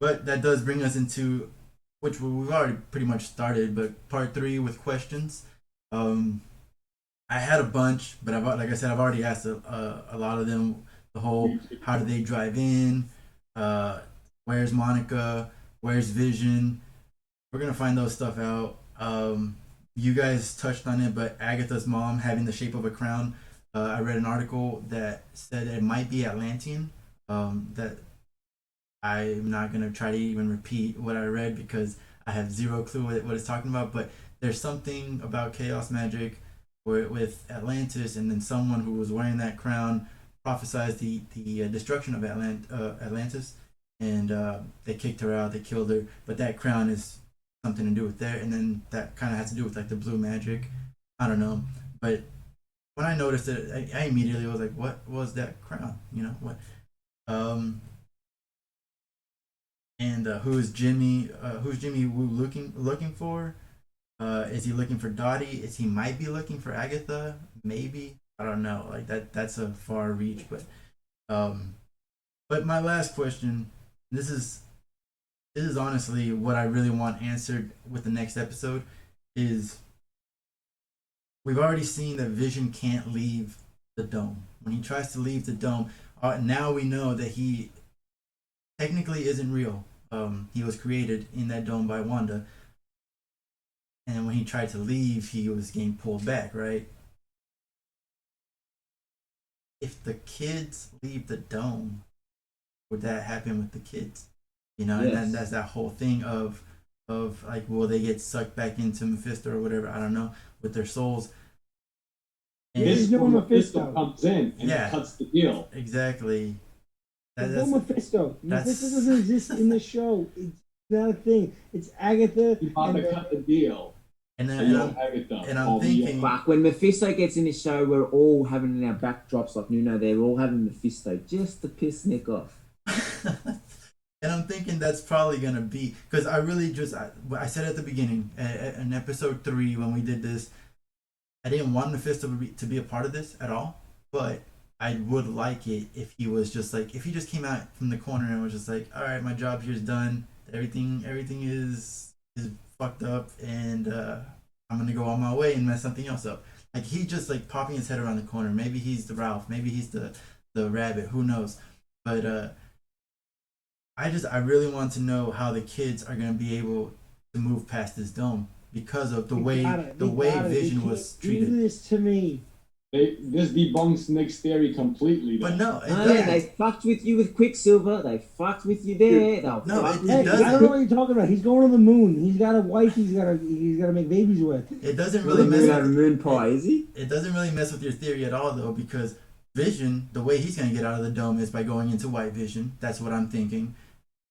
But that does bring us into which we've already pretty much started, but part three with questions. Um, I had a bunch, but like I said, I've already asked a lot of them. The whole how do they drive in? Uh, where's Monica? Where's Vision? We're gonna find those stuff out. You guys touched on it, but Agatha's mom having the shape of a crown. I read an article that said it might be Atlantean. That I'm not gonna try to even repeat what I read because I have zero clue what it's talking about. But there's something about chaos magic with Atlantis, and then someone who was wearing that crown prophesized the destruction of Atlantis, and they kicked her out, they killed her. But that crown is something to do with there, and then that kind of has to do with like the blue magic. I don't know, but when I noticed it, I immediately was like, "What was that crown?" You know what? Um, and who's Jimmy? Who's Jimmy Woo looking for? Is he looking for Dottie? Is he might be looking for Agatha? Maybe, I don't know. Like that. That's a far reach, um, but my last question. This is this is honestly what I really want answered with the next episode. Is we've already seen that Vision can't leave the dome. When he tries to leave the dome, now we know that he technically isn't real. He was created in that dome by Wanda, and when he tried to leave, he was getting pulled back. Right? If the kids leave the dome, would that happen with the kids? You know, and then Yes. that's that whole thing of like, will they get sucked back into Mephisto or whatever? I don't know, with their souls. This And is where Mephisto comes in and yeah, cuts the deal. exactly. There's no Mephisto. Mephisto that's doesn't exist in the show. It's not a thing. It's Agatha. He's about to cut the deal. and then And and you I'm, Agatha. and I'm Oh, thinking, yeah. Fuck, when Mephisto gets in the show, we're all having in our backdrops like Nuno. They're all having Mephisto just to piss Nick off. and I'm thinking that's probably gonna be because I really just I said at the beginning in episode three when we did this, I didn't want Mephisto to be a part of this at all, but I would like it if he was just like if he just came out from the corner and was just like, all right, my job here's done. Everything is fucked up, and I'm gonna go on my way and mess something else up. Like he just like popping his head around the corner. Maybe he's the Ralph. Maybe he's the rabbit. Who knows? But I really want to know how the kids are gonna be able to move past this dome because of the way Vision was Do treated. this to me. This debunks Nick's theory completely. Though. But no, it Oh, yeah, doesn't. they fucked with you with Quicksilver. They fucked with you there. They'll No, fuck it with Hey, you. doesn't. I don't know what you're talking about. He's going to the moon. He's got a wife. He's got to make babies with. It doesn't Really really moon mess over with, moon pie, is he? it doesn't really mess with your theory at all though because Vision, the way he's gonna get out of the dome is by going into White Vision. That's what I'm thinking.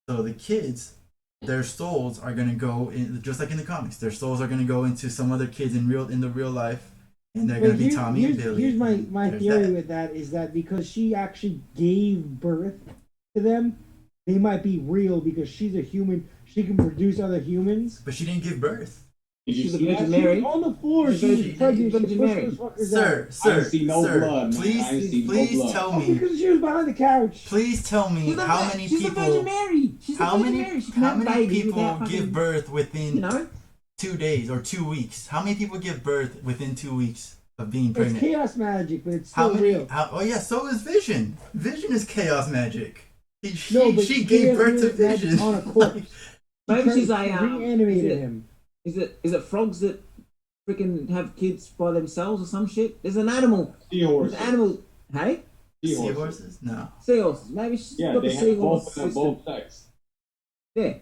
So the kids, their souls are gonna go in just like in the comics. Their souls are gonna go into some other kids in the real life, and they're gonna be Tommy and Billy. Here's my There's theory that. with that is that because she actually gave birth to them, they might be real because she's a human. She can produce other humans. But she didn't give birth. Did you She's a see that? Virgin She Mary. was on the floor. She's She was Virgin pregnant. She pushed Mary. those fuckers Sir, out. sir, see no sir, blood, man. I please, see no please blood. tell Oh, me, because she was behind the couch. please tell me She's a how vir- many she's a Virgin people, Mary. She's a how Virgin many, Mary. She can how have a many baby people without give fucking, birth within you know? 2 days or 2 weeks? How many people give birth within 2 weeks of being It's pregnant? chaos magic, but it's How still many? real. Oh yeah, so is Vision. Vision is chaos magic. But She gave chaos birth to magic Vision. on a corpse. Maybe she's She a reanimated him. Is it frogs that freaking have kids by themselves or some shit? There's an animal. There's Seahorses. an animal. Hey, Seahorses? No. seahorses. Maybe she's Yeah, got the they have both seahorse of them, system. both sex. Yeah.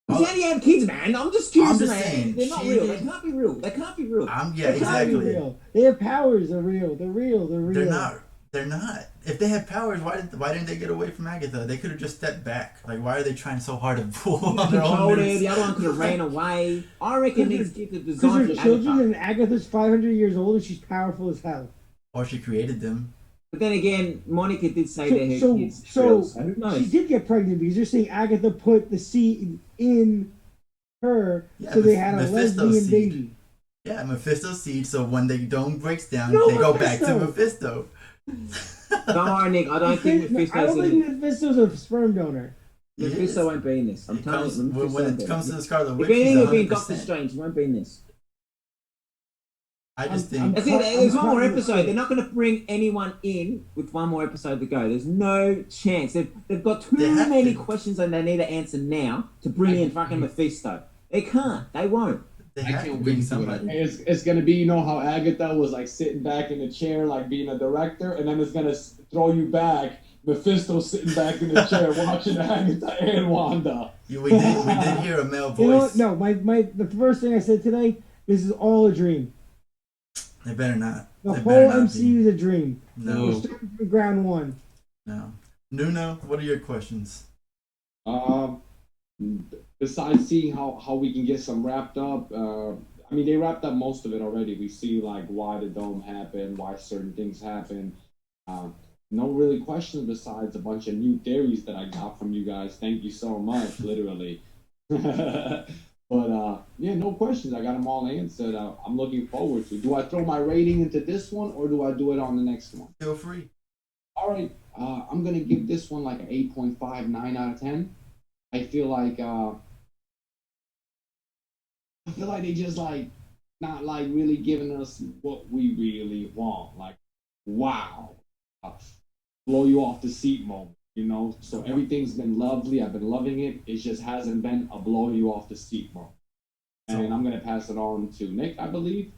Oh. How do you have kids, man? I'm just curious. I'm just man. saying, They're not she real. They didn't- can't be real. They can't be real. Yeah, They can't be exactly. real. They have powers. They're real. They're real. They're real. They're not. They're not. If they had powers, why didn't they get away from Agatha? They could have just stepped back. Like, why are they trying so hard to pull on their own? Controlled her. moves? The other one could have ran away. I reckon these kids are Because designed they're for children Agatha. and Agatha's 500 years old and she's powerful as hell. Or she created them. But then again, Monica did say they're her So, kids. so, so who knows? she did get pregnant because you're saying Agatha put the seed in her Yeah, so they had a Mephisto's lesbian seed. baby. Yeah, Mephisto's seed. So when the dome breaks down, No, they go back to Mephisto. Mephisto. Don't worry, Nick. I don't think I Mephisto's don't in think it. Mephisto's a sperm donor. Mephisto won't be in this. I'm It telling comes, you, Mephisto when won't it be. comes to the Scarlet If Witch, he's anything, it'll be in Doctor 100%. Strange. He won't be in this. I just I'm think That's it. There's one more cutting the episode. shit. They're not going to bring anyone in with one more episode to go. There's no chance. They've got too They have many to. questions and they need to answer now to bring in fucking Mephisto. They can't. They won't. they I have to can't bring wait to see what somebody. It's gonna be, you know how Agatha was like sitting back in the chair, like being a director, and then it's gonna throw you back. Mephisto sitting back in the chair watching Agatha and Wanda. We did hear a male You know voice. what? No, the first thing I said today, this is all a dream. They better not. The They whole better not MCU be. is a dream. No, We're starting from ground one. no. Nuno, what are your questions? Besides seeing how we can get some wrapped up, I mean, they wrapped up most of it already. We see like why the dome happened, why certain things happen. No really questions besides a bunch of new theories that I got from you guys. Thank you so much, literally. But yeah, no questions. I got them all answered. I'm looking forward to. Do I throw my rating into this one or do I do it on the next one? Feel free. All right, I'm gonna give this one like an 8.5, 9 out of 10. I feel like they just like not like really giving us what we really want. Like, wow, blow you off the seat moment, you know. So everything's been lovely. I've been loving it. It just hasn't been a blow you off the seat moment. And I'm gonna pass it on to Nick, I believe.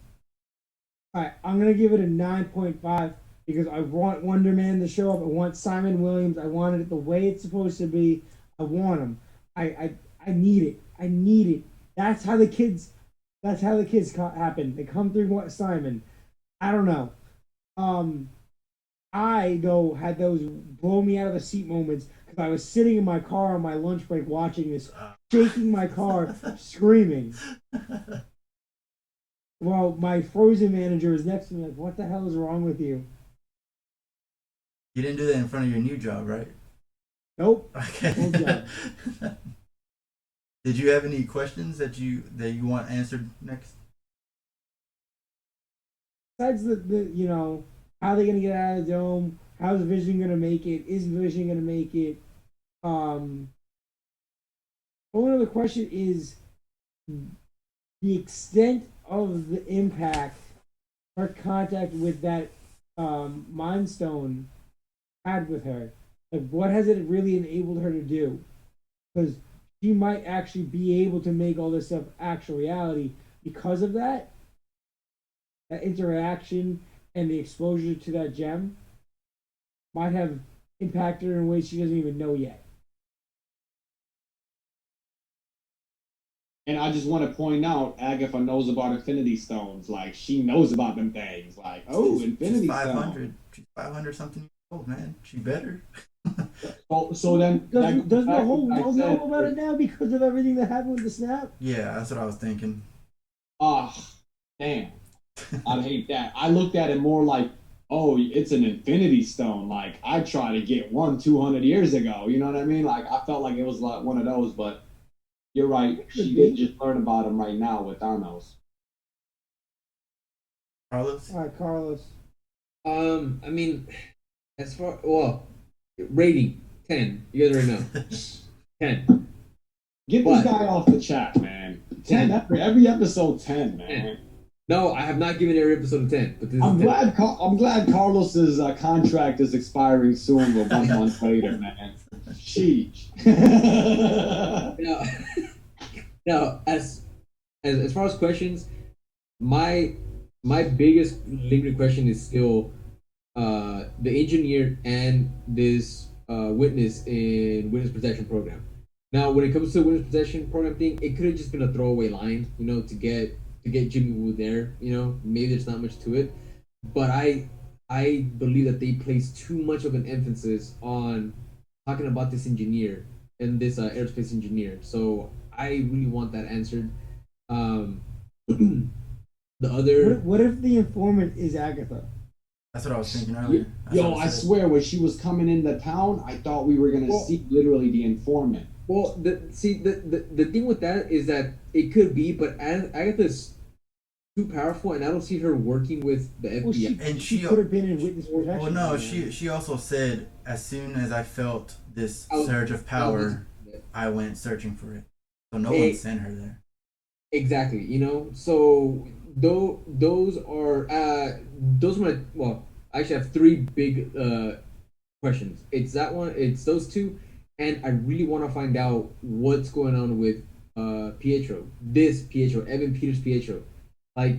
All right, I'm gonna give it a 9.5 because I want Wonder Man to show up. I want Simon Williams. I wanted it the way it's supposed to be. I want him. I need it. I need it. That's how the kids. That's how the kids happen. They come through Simon. I don't know. I though had those blow me out of the seat moments because I was sitting in my car on my lunch break watching this, shaking my car, screaming. Well, my Frozen manager was next to me, like, "What the hell is wrong with you?" You didn't do that in front of your new job, right? Nope. Okay. Old job. Did you have any questions that you want answered next? Besides the you know, how are they gonna get out of the dome? How's Vision gonna make it? Is Vision gonna make it? Only other question is the extent of the impact her contact with that Mind Stone had with her. Like, what has it really enabled her to do? Because she might actually be able to make all this stuff actual reality because of that interaction and the exposure to that gem might have impacted her in ways she doesn't even know yet. And I just want to point out, Agatha knows about Infinity Stones. Like, she knows about them things. Like, oh, Infinity She's Stones. 500. She's 500 something years old, man. She better. So then, Doesn't the whole like I world said, know about it now because of everything that happened with the snap? Yeah, that's what I was thinking. Damn. I'd hate that. I looked at it more like, oh, it's an Infinity Stone. Like, I tried to get one 200 years ago. You know what I mean? Like, I felt like it was like one of those, but you're right. She did just learn about him right now with Thanos. Carlos? All right, Carlos. I mean, as far rating 10. You guys already know 10. Get What? this guy off the chat, man. 10 every episode 10, man. No, I have not given every episode a 10, but this I'm is 10. glad Carlos's contract is expiring soon, but 1 month later, man. Sheesh. Now, as far as questions, my biggest lingering question is still the engineer and this witness in witness protection program. Now, when it comes to the witness protection program thing, it could have just been a throwaway line, you know, to get Jimmy Woo there. You know, maybe there's not much to it, but I believe that they place too much of an emphasis on talking about this engineer and this aerospace engineer. So I really want that answered. The other, What if the informant is Agatha? That's what I was thinking earlier. That's Yo, what I said. swear, when she was coming into town, I thought we were gonna see literally the informant. well, the thing with that is that it could be, but Agatha's too powerful, and I don't see her working with the FBI. Well, she, And she she- could have been in witness protection. Well, no, she also said, as soon as I felt this I was- surge of power, I went searching for it. So no Eh, one sent her there. Exactly, you know. So those are my well. I actually have three big questions. It's that one. It's those two, and I really want to find out what's going on with Pietro. This Pietro, Evan Peters Pietro. Like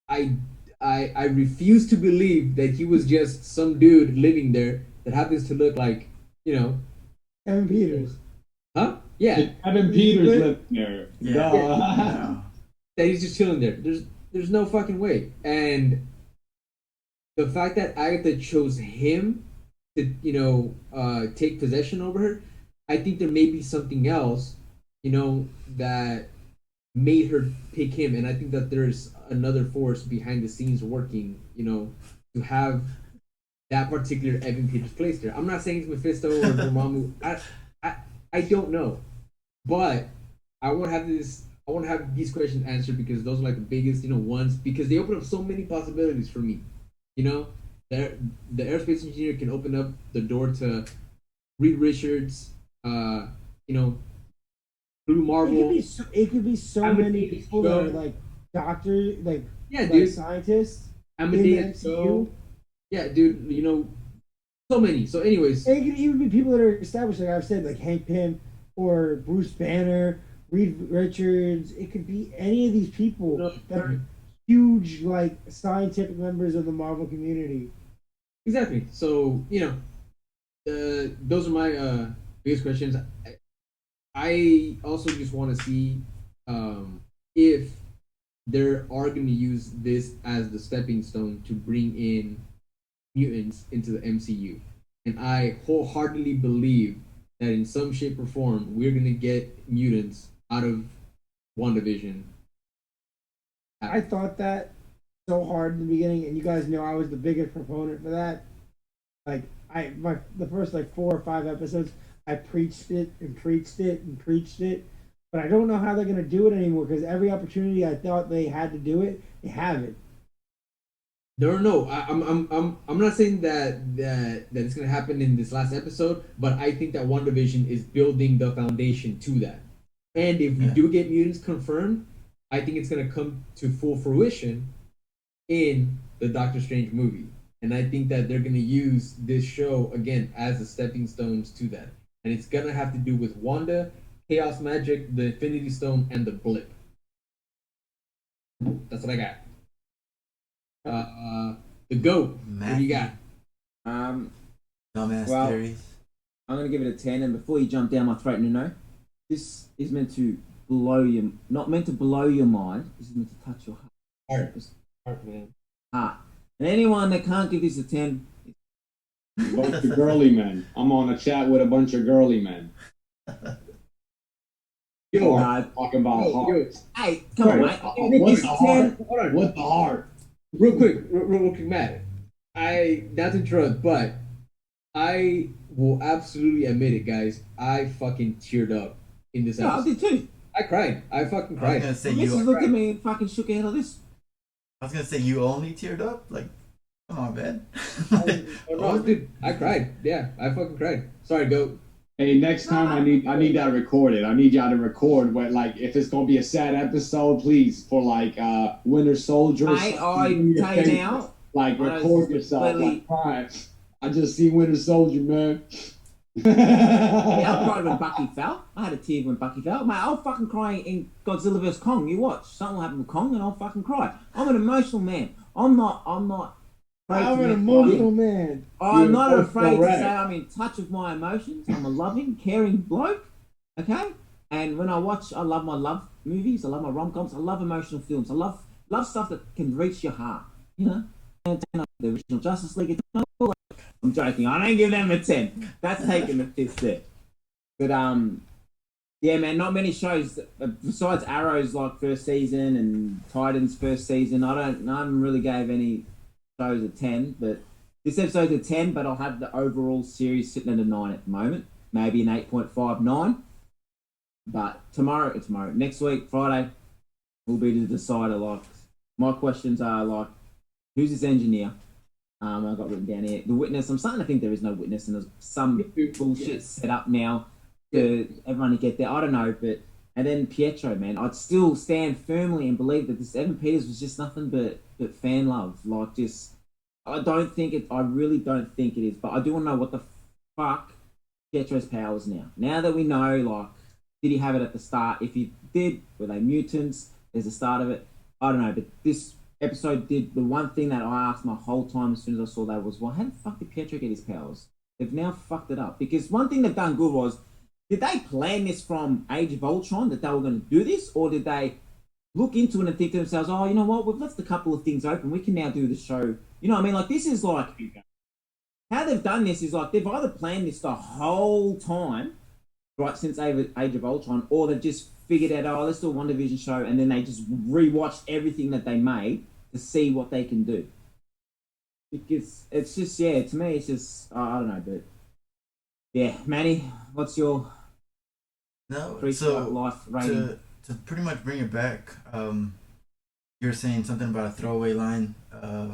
I I refuse to believe that he was just some dude living there that happens to look like Evan Peters. huh? Yeah, Evan Peters lived there. Yeah. Duh. Yeah. that he's just chilling there. There's no fucking way. And the fact that Agatha chose him to take possession over her, I think there may be something else, that made her pick him. And I think that there's another force behind the scenes working, to have that particular Evan Peters placed there. I'm not saying it's Mephisto or Dormammu. I don't know, but I want to have this. I want to have these questions answered because those are like the biggest, ones because they open up so many possibilities for me. The aerospace engineer can open up the door to Reed Richards, Blue Marvel. It could be so many people that are like doctors, like Yeah, like dude. scientists in the Amadeus MCU. Cho. Yeah, dude. So many. So, anyways, It could even be people that are established, like I've said, like Hank Pym or Bruce Banner, Reed Richards. It could be any of these people that are huge, like scientific members of the Marvel community. exactly. So, those are my biggest questions. I also just want to see if they are going to use this as the stepping stone to bring in mutants into the MCU. And I wholeheartedly believe that in some shape or form, we're going to get mutants out of WandaVision. I thought that so hard in the beginning, and you guys know I was the biggest proponent for that. Like the first like 4 or 5 episodes, I preached it and preached it and preached it, but I don't know how they're gonna do it anymore because every opportunity I thought they had to do it, they haven't. No. I'm not saying that it's gonna happen in this last episode, but I think that WandaVision is building the foundation to that. And if we do get mutants confirmed, I think it's gonna come to full fruition in the Doctor Strange movie. And I think that they're gonna use this show again as the stepping stones to that. And it's gonna have to do with Wanda, Chaos Magic, the Infinity Stone, and the Blip. That's what I got. The GOAT. What do you got? Dumbass Well, theories. I'm gonna give it a 10. And before you jump down my throat, Nuno, this is meant to not meant to blow your mind. This is meant to touch your Heart, man. heart. And anyone that can't give this a 10, Bunch of girly men. I'm on a chat with a bunch of girly men. Yo, Talking about heart. hey, come on, mate. What's the heart? hold on. What the heart? Real quick, Matt. Not to interrupt, but I will absolutely admit it, guys. I fucking teared up in this Yeah, I episode. did too. I cried. I fucking I was cried. gonna say The you. missus looked at me and fucking shook her head like this. I was gonna say you only teared up. Like, come on, man. No, dude, I cried. Yeah, I fucking cried. Sorry, go. Hey, next time I need that recorded. I need y'all to record what, like, if it's gonna be a sad episode, please, for like Winter Soldier. Mate, I tell you now, like I record yourself completely- like crying. I just see Winter Soldier, man. yeah, I cried when Bucky fell. I had a tear when Bucky fell. Mate, I'll fucking cry in Godzilla vs Kong. You watch, something will happen with Kong, and I'll fucking cry. I'm an emotional man. I'm not. afraid I'm to an make- emotional man. I'm You're not both afraid to correct. say I'm in touch with my emotions. I'm a loving, caring bloke. Okay? And when I love my love movies. I love my rom-coms. I love emotional films. I love stuff that can reach your heart. You know? And the original Justice League. I'm joking. I don't give them a 10. That's taking the piss there. But, yeah, man, not many shows besides Arrow's like first season and Titans first season. I haven't really gave any shows a 10, but this episode's a 10, but I'll have the overall series sitting at a 9 at the moment. Maybe an 8.59. But next week, Friday, will be the decider. Like, my questions are like, who's this engineer? I got written down here. The witness. I'm starting to think there is no witness, and there's some bullshit set up now. to everyone to get there. I don't know, but and then Pietro, man, I'd still stand firmly and believe that this Evan Peters was just nothing but fan love. Like, just I don't think it. I really don't think it is. But I do want to know what the fuck Pietro's powers now. Now that we know, like, did he have it at the start? If he did, were they mutants? There's the start of it. I don't know, but this episode did the one thing that I asked my whole time as soon as I saw that was, well, how the fuck did Pietro get his powers? They've now fucked it up. Because one thing they've done good was, did they plan this from Age of Ultron that they were going to do this? Or did they look into it and think to themselves, oh, you know what, we've left a couple of things open. We can now do the show. You know what I mean? Like, this is like, how they've done this is like, they've either planned this the whole time, right, since Age of Ultron, or they've just figured out, oh, let's do a WandaVision show, and then they just rewatched everything that they made to see what they can do. Because it's just, yeah, to me, it's just, I don't know, but yeah, Manny, what's your No, three-star so life rating? to pretty much bring it back, you're saying something about a throwaway line,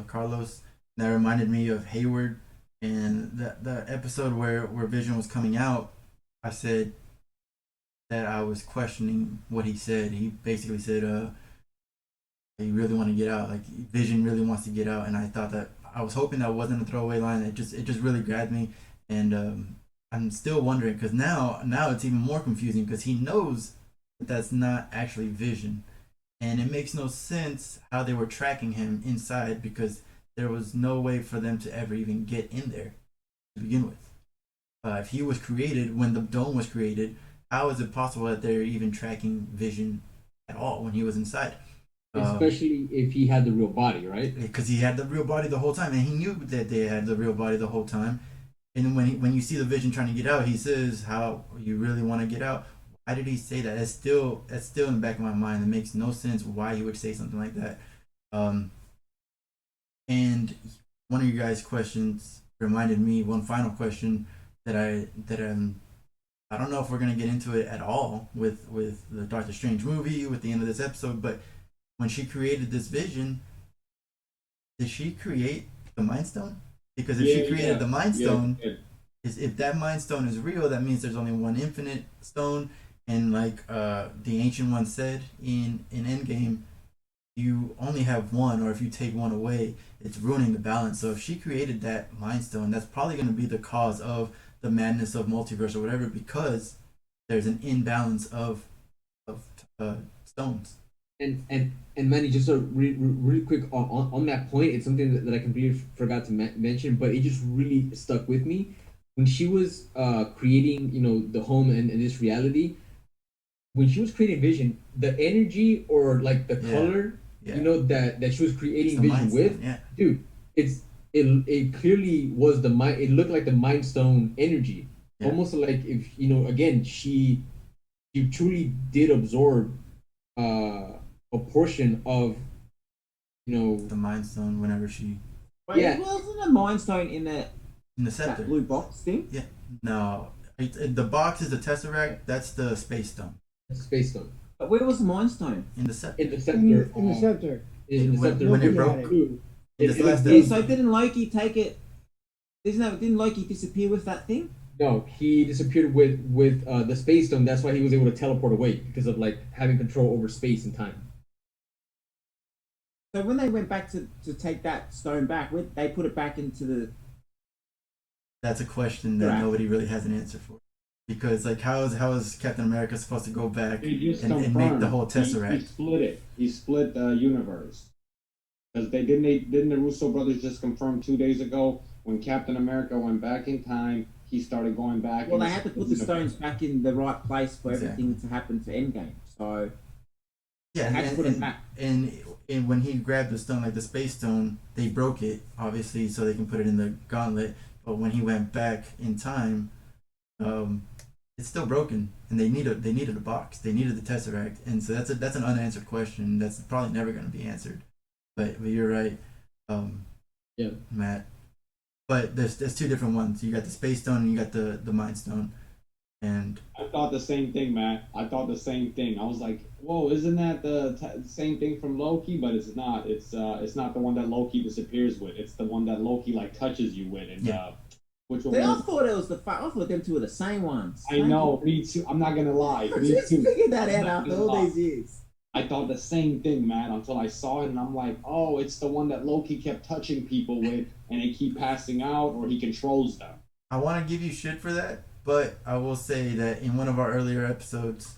Carlos. That reminded me of Hayward and the episode where Vision was coming out. I said that I was questioning what he said. He basically said, "You really want to get out. Like, Vision really wants to get out." And I thought that I was hoping that wasn't a throwaway line. It just really grabbed me, and I'm still wondering because now it's even more confusing because he knows that that's not actually Vision, and it makes no sense how they were tracking him inside because there was no way for them to ever even get in there to begin with. If he was created when the dome was created, how is it possible that they're even tracking Vision at all when he was inside? Especially if he had the real body, right? Because he had the real body the whole time, and he knew that they had the real body the whole time. And then when you see the Vision trying to get out, he says, "How you really want to get out?" Why did he say that? That's still in the back of my mind. It makes no sense why he would say something like that. And one of you guys' questions reminded me one final question I don't know if we're gonna get into it at all with the Doctor Strange movie with the end of this episode, but when she created this Vision, did she create the Mind Stone? Because if she created the Mind Stone, if that Mind Stone is real, that means there's only one Infinite Stone, and like the Ancient One said in Endgame, you only have one, or if you take one away, it's ruining the balance. So if she created that Mind Stone, that's probably going to be the cause of the madness of multiverse or whatever, because there's an imbalance of stones. And Manny, just a really quick on that point, it's something that I completely forgot to mention, but it just really stuck with me when she was creating, the home and this reality. When she was creating Vision, the energy or like the color, that she was creating Vision with, dude, it clearly was the mind. It looked like the Mind Stone energy, almost like if again she truly did absorb a portion of the Mind Stone whenever she. Wait, wasn't a Mind Stone in the scepter, that blue box thing? Yeah, no, the box is the Tesseract. That's the Space Stone. Space Stone. But where was the Mind Stone? In the scepter. In the scepter. In the scepter. When it broke. So didn't Loki take it? Didn't Loki disappear with that thing? No, he disappeared with the Space Stone. That's why he was able to teleport away because of like having control over space and time. So when they went back to take that stone back, they put it back into the. That's a question that nobody really has an answer for. Because like how is Captain America supposed to go back and make the whole Tesseract? He split it. He split the universe. Because didn't the Russo brothers just confirm 2 days ago when Captain America went back in time, he started going back. Well, they had to put the stones back in the right place for everything to happen for Endgame. So yeah, they had to put it back. And when he grabbed the stone, like the Space Stone, they broke it obviously so they can put it in the gauntlet. But when he went back in time, it's still broken, and they needed a box. They needed the Tesseract, and so that's an unanswered question. That's probably never going to be answered. But you're right, Matt. But there's two different ones. You got the Space Stone and you got the Mind Stone. And I thought the same thing, Matt. I thought the same thing. I was like, "Whoa, isn't that the same thing from Loki?" But it's not. It's not the one that Loki disappears with. It's the one that Loki like touches you with. And Which See, one? I thought it was I thought them two were the same ones. I know, me too. I'm not gonna lie, I me just too. figured that I'm out not after gonna all lie. these years. I thought the same thing, man, until I saw it, and I'm like, oh, it's the one that Loki kept touching people with, and they keep passing out, or he controls them. I want to give you shit for that, but I will say that in one of our earlier episodes,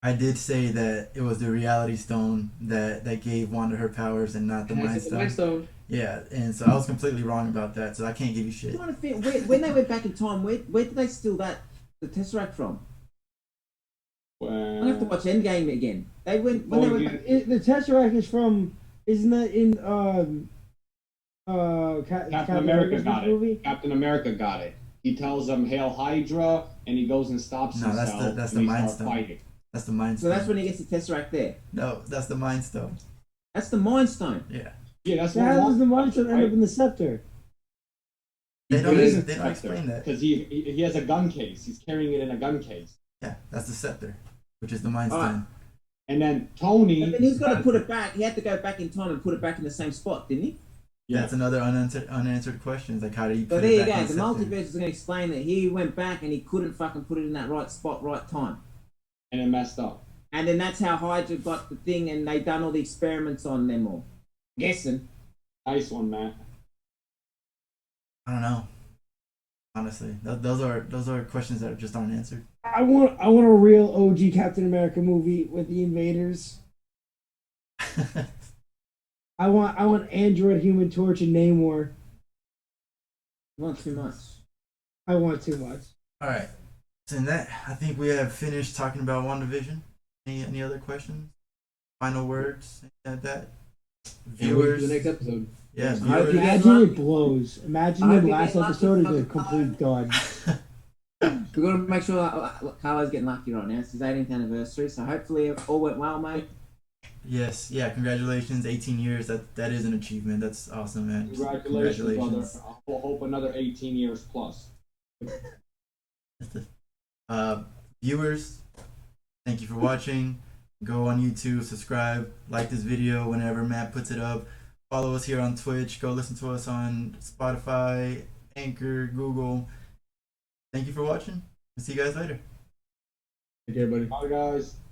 I did say that it was the Reality Stone that gave Wanda her powers and not the And I Mind said the Mind Stone. Stone. Yeah, and so I was completely wrong about that, so I can't give you I'm shit. trying to think when they went back in time. Where did they steal the Tesseract from? I have to Well, watch Endgame again. They went when Oh, they went yeah. back. The Tesseract is from. Isn't that in Captain America got movie? it. Captain America got it. He tells them "Hail Hydra," and he goes and stops No, that's himself. that's and the they Mind start Stone. fighting. That's the Mind So Stone. that's when he gets the Tesseract there. No, that's the Mind Stone. That's the Mind Stone. Yeah. Yeah, that's So how does the Mind Stone end up right? in the scepter? They don't Because- they don't explain that. Because he has a gun case. He's carrying it in a gun case. Yeah, that's the scepter, which is the Mind All right. Stone. And then Tony. And then he's got to put it back. He had to go back in time and put it back in the same spot, didn't he? Yeah. That's another unanswered question. It's like, how did he So put there it you back go. in The the scepter? multiverse is going to explain that he went back and he couldn't fucking put it in that right spot, right time. And it messed up. And then that's how Hydra got the thing, and they done all the experiments on them all. Guessing. Nice one, Matt. I don't know. Honestly, those are questions that just aren't answered. I want a real OG Captain America movie with the Invaders. I want Android, Human Torch, and Namor. Not too much. I want too much. All right. So in that, I think we have finished talking about WandaVision. Any other questions? Final words? Anything like that? And we'll do Viewers. the next episode. Yeah, I hope viewers. you get Imagine lucky. it blows. Imagine I hope the you last get lucky episode is a fucking complete dud. We've got to make sure Carlo's getting lucky right now. It's his 18th anniversary, so hopefully it all went well, mate. Yes, yeah, congratulations. 18 years. That is an achievement. That's awesome, man. Congratulations, brother. I hope another 18 years plus. Viewers, thank you for watching. Go on YouTube, subscribe, like this video whenever Matt puts it up. Follow us here on Twitch. Go listen to us on Spotify, Anchor, Google. Thank you for watching. We'll see you guys later. Take care, buddy. Bye, guys.